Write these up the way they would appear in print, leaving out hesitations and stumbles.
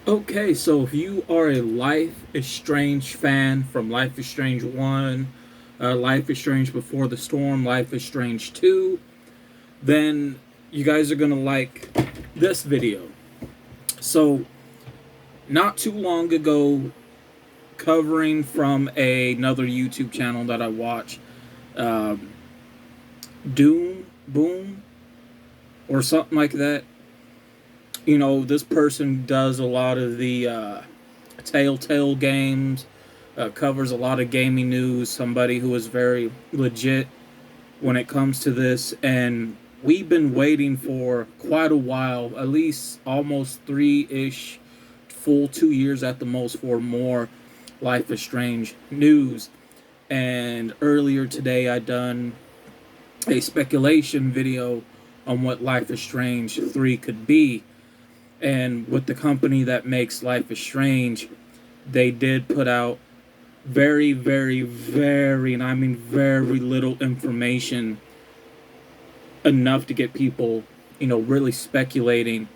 Okay, so if you are a Life is Strange fan from Life is Strange 1, Life is Strange Before the Storm, Life is Strange 2, then you guys are going to like this video. So, not too long ago, covering from another YouTube channel that I watch, um, Doom, Boom, or something like that. You know, this person does a lot of the Telltale games, covers a lot of gaming news, somebody who is very legit when it comes to this. And we've been waiting for quite a while, at least almost three ish, full 2 years at the most, for more Life is Strange news. And earlier today, I done a speculation video on what Life is Strange 3 could be. And with the company that makes Life is Strange, they did put out very, very, very, and I mean very little information, enough to get people, really speculating.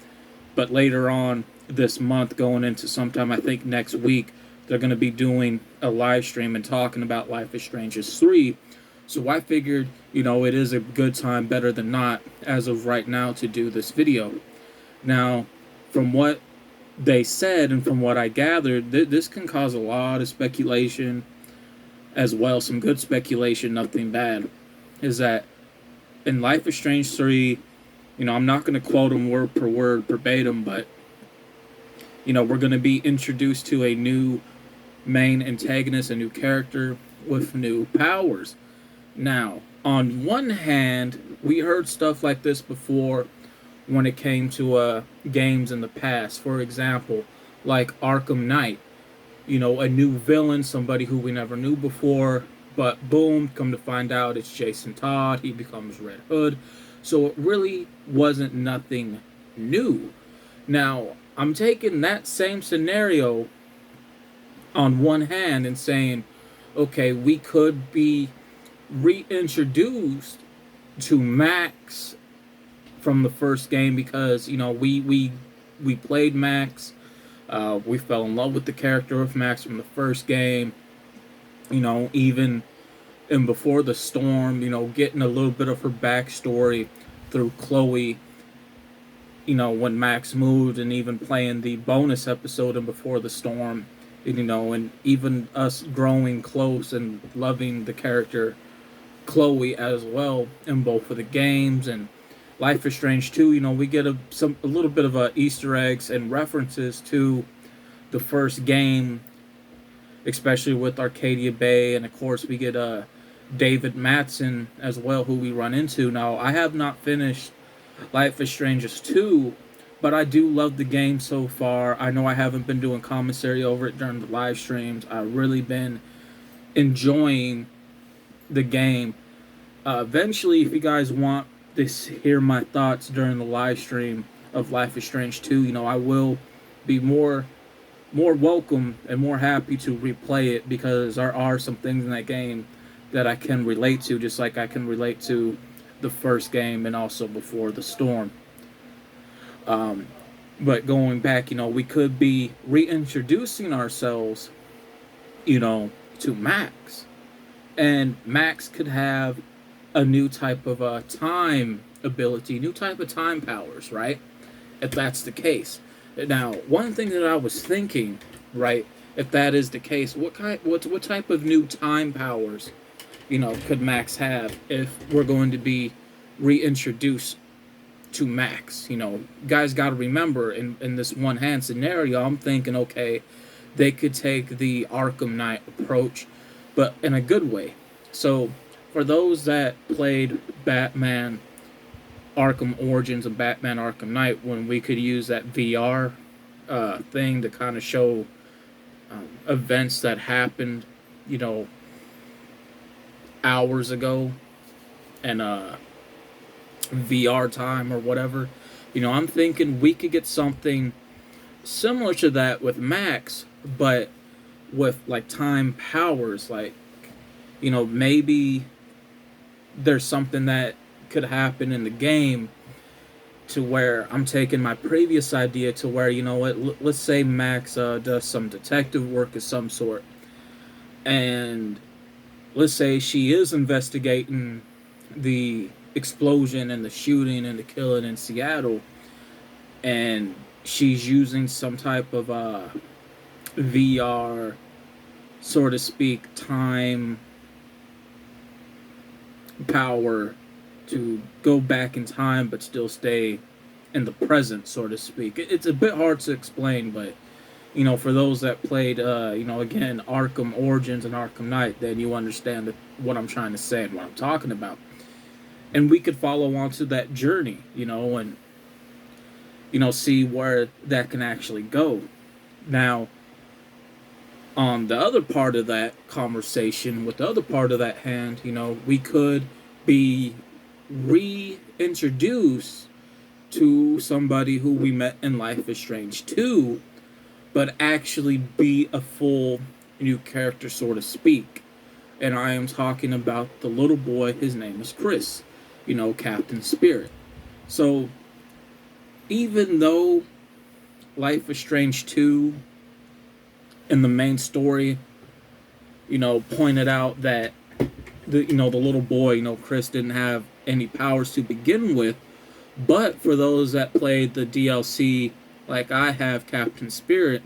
But later on this month, going into sometime, I think next week, they're going to be doing a live stream and talking about Life is Strange 3. So I figured, it is a good time, better than not, as of right now, to do this video. Now, from what they said and from what I gathered, this can cause a lot of speculation as well. Some good speculation, nothing bad. Is that in Life is Strange 3, I'm not going to quote them word per word verbatim, but, we're going to be introduced to a new main antagonist, a new character with new powers. Now, on one hand, we heard stuff like this before when it came to games in the past. For example, like Arkham Knight, a new villain, somebody who we never knew before, but boom, come to find out it's Jason Todd, he becomes Red Hood. So it really wasn't nothing new. Now, I'm taking that same scenario on one hand and saying, okay, we could be reintroduced to Max from the first game because, we played Max. We fell in love with the character of Max from the first game. Even in Before the Storm, getting a little bit of her backstory through Chloe, when Max moved, and even playing the bonus episode in Before the Storm, and even us growing close and loving the character Chloe as well in both of the games. And Life is Strange 2, we get a little bit of Easter eggs and references to the first game, especially with Arcadia Bay, and of course we get David Matson as well, who we run into. Now, I have not finished Life is Strange 2, but I do love the game so far. I know I haven't been doing commentary over it during the live streams. I've really been enjoying the game. Eventually, if you guys want to hear my thoughts during the live stream of Life is Strange 2, I will be more welcome and more happy to replay it, because there are some things in that game that I can relate to, just like I can relate to the first game and also Before the Storm. Um, but going back, we could be reintroducing ourselves, to Max. And Max could have a new type of time ability, new type of time powers, right? If that's the case. Now, one thing that I was thinking, right, if that is the case, what type of new time powers, could Max have if we're going to be reintroduced to Max? Guys got to remember, in this one hand scenario, I'm thinking, okay, they could take the Arkham Knight approach, but in a good way. So, for those that played Batman Arkham Origins and Batman Arkham Knight, when we could use that VR thing to kind of show events that happened, you know, hours ago, and VR time or whatever. I'm thinking we could get something similar to that with Max, but with like time powers. Like, maybe there's something that could happen in the game to where I'm taking my previous idea to where, you know what, let's say Max does some detective work of some sort, and let's say she is investigating the explosion and the shooting and the killing in Seattle, and she's using some type of VR, so to speak, time power to go back in time but still stay in the present, so to speak. It's a bit hard to explain, but for those that played, again, Arkham Origins and Arkham Knight, then you understand what I'm trying to say and what I'm talking about. And we could follow on to that journey, and see where that can actually go. Now, on the other part of that conversation, with the other part of that hand, we could be reintroduced to somebody who we met in Life is Strange 2, but actually be a full new character, so to speak. And I am talking about the little boy. His name is Chris, Captain Spirit. So even though Life is Strange 2 in the main story, pointed out that the little boy, Chris, didn't have any powers to begin with, but for those that played the DLC like I have, Captain Spirit,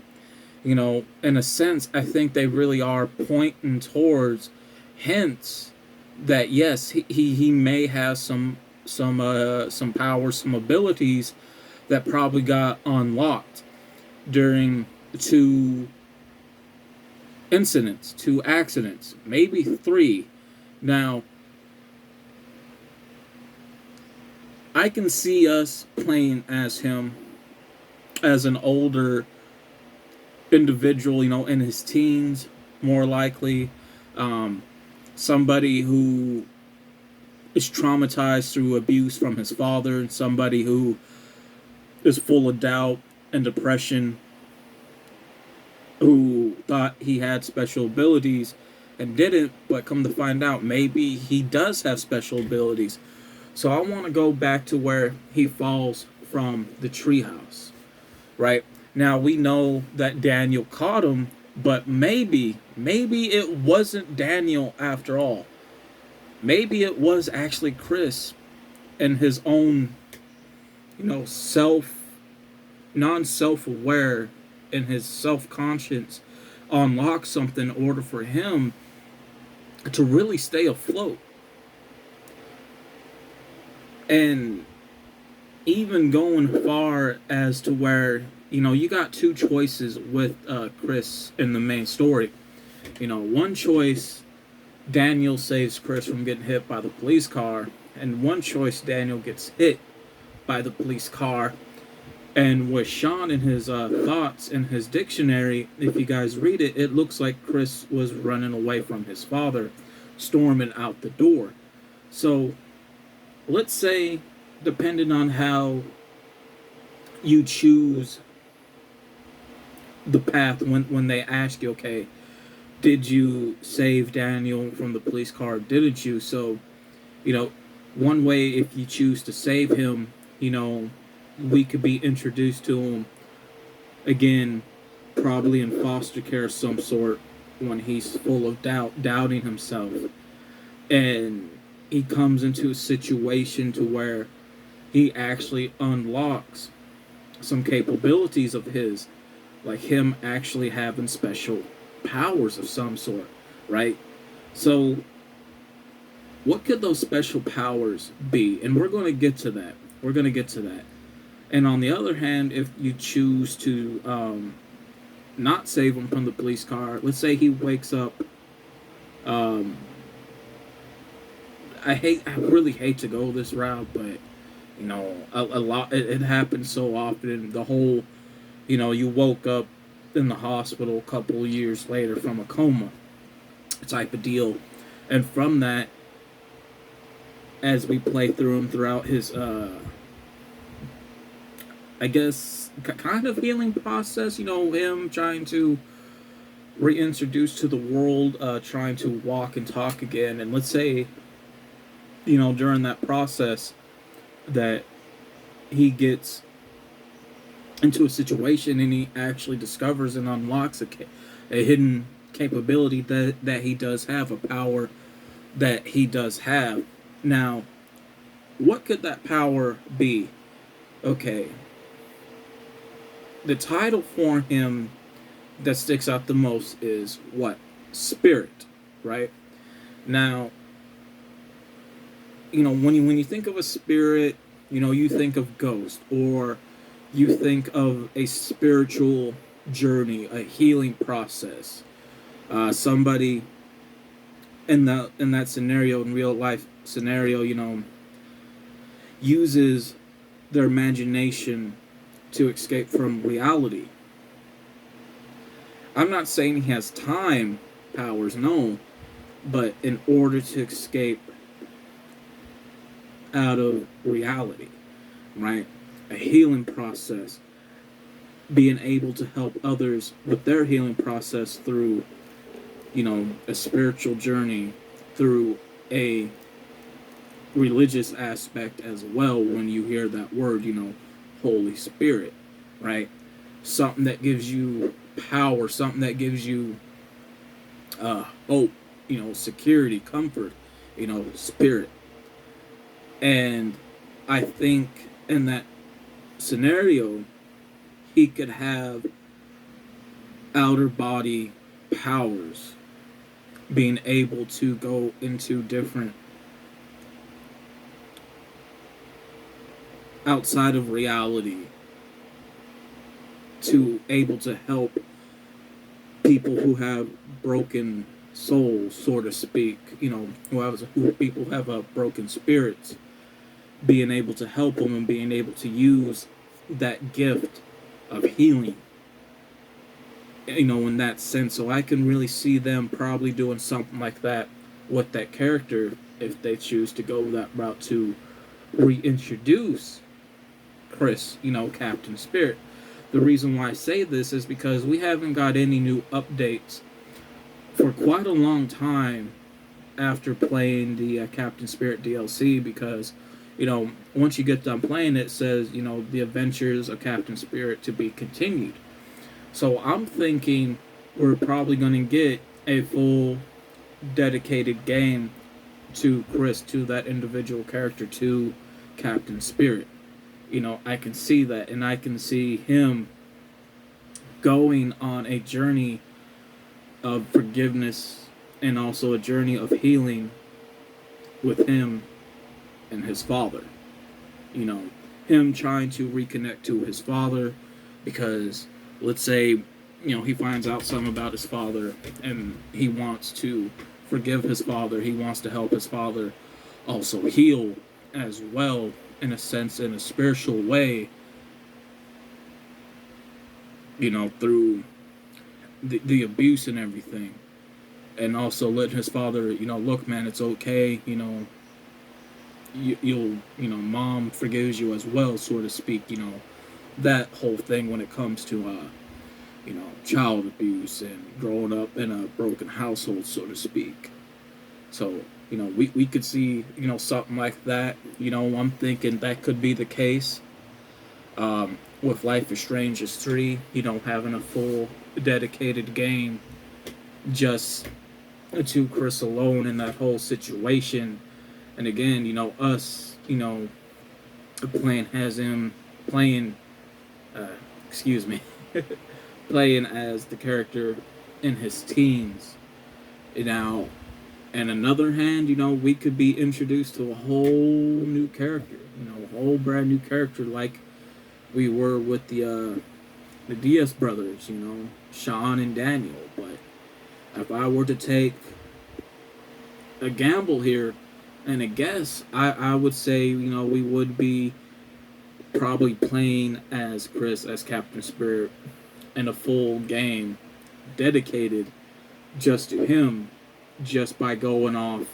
in a sense, I think they really are pointing towards hints that yes, he may have some powers, some abilities that probably got unlocked during two incidents, 2 accidents, maybe 3. Now, I can see us playing as him as an older individual, in his teens, more likely. Somebody who is traumatized through abuse from his father, and somebody who is full of doubt and depression, who thought he had special abilities and didn't, but come to find out maybe he does have special abilities. So I want to go back to where he falls from the treehouse, right? Now we know that Daniel caught him, but maybe it wasn't Daniel after all. Maybe it was actually Chris and his own, non-self-aware, and his self-conscience unlock something in order for him to really stay afloat. And even going far as to where, you got 2 choices with Chris in the main story. One choice, Daniel saves Chris from getting hit by the police car, and one choice, Daniel gets hit by the police car. And with Sean in his thoughts in his dictionary, if you guys read it, it looks like Chris was running away from his father, storming out the door. So, let's say, depending on how you choose the path, when they ask you, okay, did you save Daniel from the police car? Didn't you? So, one way, if you choose to save him, we could be introduced to him again, probably in foster care of some sort, when he's full of doubting himself, and he comes into a situation to where he actually unlocks some capabilities of his, like him actually having special powers of some sort, right? So what could those special powers be? And we're going to get to that. And on the other hand, if you choose to not save him from the police car, let's say he wakes up. I really hate to go this route, but a lot. It happens so often. The whole, you woke up in the hospital a couple of years later from a coma type of deal, and from that, as we play through him throughout his I guess, kind of healing process, him trying to reintroduce to the world, trying to walk and talk again. And let's say, during that process that he gets into a situation and he actually discovers and unlocks a hidden capability that he does have, a power that he does have. Now, what could that power be? Okay, the title for him that sticks out the most is what? Spirit, right? Now, when you think of a spirit, you think of ghost, or you think of a spiritual journey, a healing process. Somebody in that scenario, in real life scenario, uses their imagination to escape from reality. I'm not saying he has time powers, no, but in order to escape out of reality, right? A healing process, being able to help others with their healing process through, a spiritual journey, through a religious aspect as well. When you hear that word, Holy Spirit, right? Something that gives you power, something that gives you hope, security, comfort, spirit. And I think in that scenario, he could have outer body powers, being able to go into different outside of reality, to able to help people who have broken souls, so to speak, who people have broken spirits, being able to help them and being able to use that gift of healing, in that sense. So I can really see them probably doing something like that with that character if they choose to go that route, to reintroduce Chris, Captain Spirit. The reason why I say this is because we haven't got any new updates for quite a long time after playing the Captain Spirit DLC, because once you get done playing it says, the adventures of Captain Spirit to be continued. So I'm thinking we're probably going to get a full dedicated game to Chris, to that individual character, to Captain Spirit. I can see that, and I can see him going on a journey of forgiveness and also a journey of healing with him and his father. Him trying to reconnect to his father, because let's say, he finds out something about his father and he wants to forgive his father. He wants to help his father also heal as well, in a sense, in a spiritual way, through the abuse and everything. And also letting his father, look, man, it's okay, mom forgives you as well, so to speak, that whole thing when it comes to, child abuse and growing up in a broken household, so to speak. So, we could see, something like that. I'm thinking that could be the case with Life is Strange 3, having a full dedicated game just to Chris alone in that whole situation. And again, us, playing as him, playing, excuse me, playing as the character in his teens. Now, and another hand, we could be introduced to a whole new character, a whole brand new character, like we were with the Diaz brothers, Sean and Daniel. But if I were to take a gamble here and a guess, I would say, we would be probably playing as Chris, as Captain Spirit, in a full game dedicated just to him, just by going off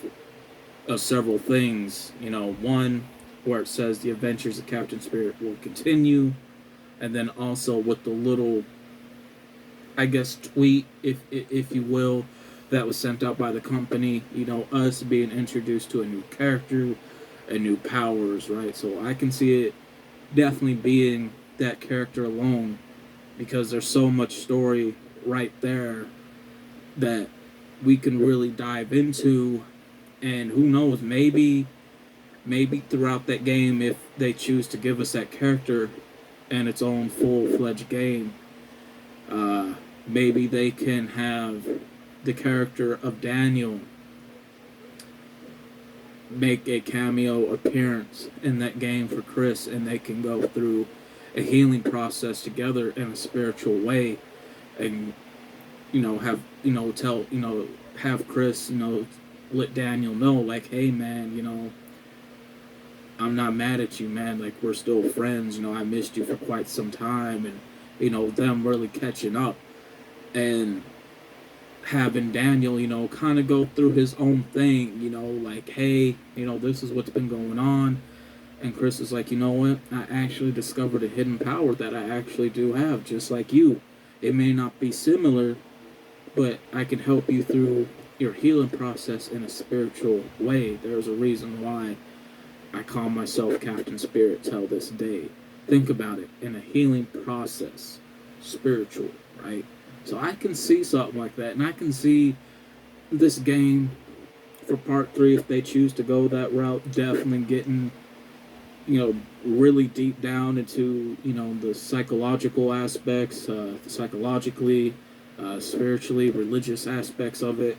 of several things. One where it says the adventures of Captain Spirit will continue, and then also with the little, I guess, tweet, if you will, that was sent out by the company, us being introduced to a new character and new powers, right? So I can see it definitely being that character alone, because there's so much story right there that we can really dive into. And who knows, maybe throughout that game, if they choose to give us that character and its own full-fledged game, uh, maybe they can have the character of Daniel make a cameo appearance in that game for Chris, and they can go through a healing process together in a spiritual way, and have tell have Chris let Daniel know, like, hey man, I'm not mad at you, man. Like, we're still friends. I missed you for quite some time, and them really catching up, and having Daniel, kind of go through his own thing. Like, hey, this is what's been going on, and Chris is like, you know what? I actually discovered a hidden power that I actually do have, just like you. It may not be similar, but I can help you through your healing process in a spiritual way. There's a reason why I call myself Captain Spirit till this day. Think about it, in a healing process, spiritual, right? So I can see something like that, and I can see this game for part 3, if they choose to go that route, definitely getting, really deep down into, the psychological aspects, psychologically, spiritually, religious aspects of it,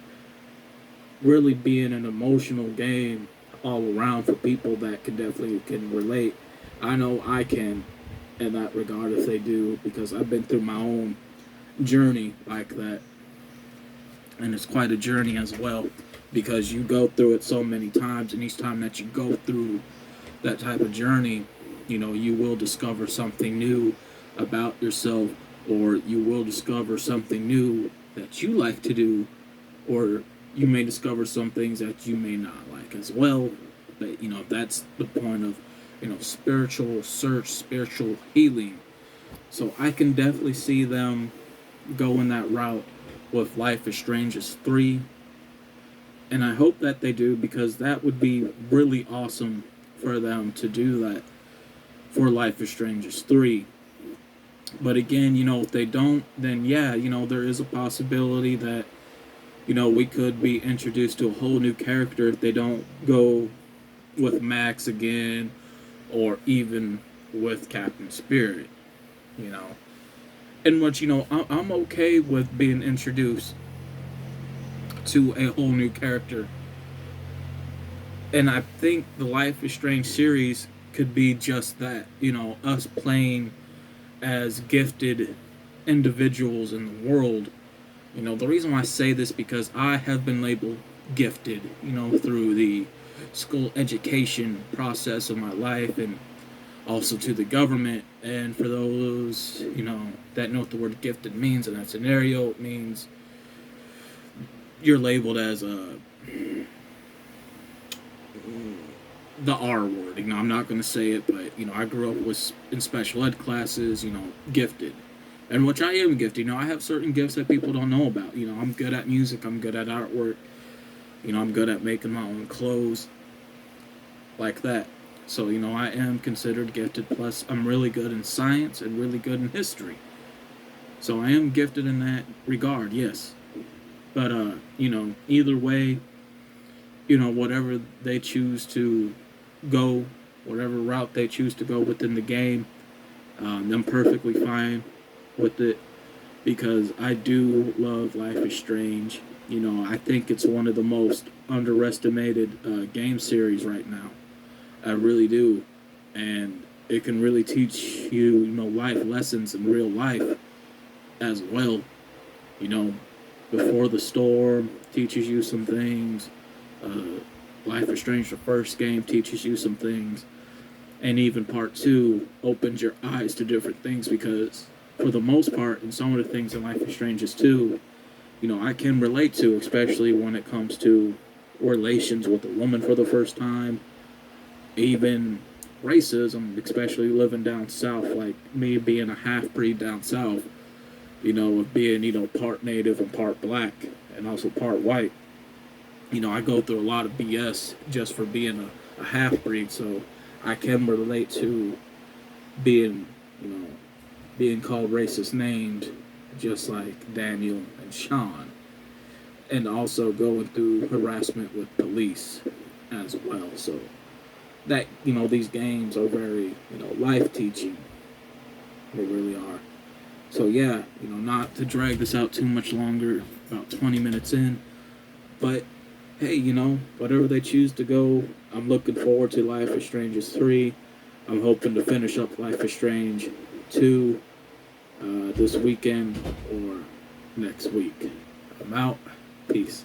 really being an emotional game all around for people that can relate. I know I can in that regard if they do, because I've been through my own journey like that, and it's quite a journey as well, because you go through it so many times, and each time that you go through that type of journey, you will discover something new about yourself, or you will discover something new that you like to do, or you may discover some things that you may not like as well. But that's the point of spiritual search, spiritual healing. So I can definitely see them going that route with Life is Strange 3, and I hope that they do, because that would be really awesome for them to do that for Life is Strange 3. But again, if they don't, then yeah, there is a possibility that we could be introduced to a whole new character if they don't go with Max again, or even with Captain Spirit, you know. In which, I'm okay with being introduced to a whole new character. And I think the Life is Strange series could be just that, us playing as gifted individuals in the world. The reason why I say this, because I have been labeled gifted, through the school education process of my life, and also to the government. And for those, that know what the word gifted means in that scenario, it means you're labeled as the R word. I'm not going to say it, but, I grew up in special ed classes, gifted. And which I am gifted. I have certain gifts that people don't know about. I'm good at music. I'm good at artwork. I'm good at making my own clothes. Like that. So, I am considered gifted. Plus, I'm really good in science and really good in history. So, I am gifted in that regard, yes. But, either way, whatever they choose to go, whatever route they choose to go within the game, I'm perfectly fine with it, because I do love Life is Strange. I think it's one of the most underestimated game series right now. I really do. And it can really teach you, life lessons in real life as well. Before the Storm teaches you some things. Life is Strange, the first game, teaches you some things. And even part 2 opens your eyes to different things, because for the most part, in some of the things in Life is Strange 2, I can relate to, especially when it comes to relations with a woman for the first time, even racism, especially living down south, like me being a half-breed down south, of being, part native and part black, and also part white. I go through a lot of BS just for being a half-breed, so I can relate to being, you know, being called racist names, just like Daniel and Sean, and also going through harassment with police as well. So that, these games are very, life teaching. They really are. So yeah, not to drag this out too much longer, about 20 minutes in, but hey, whatever they choose to go, I'm looking forward to Life is Strange 3. I'm hoping to finish up Life is Strange 2 this weekend or next week. I'm out. Peace.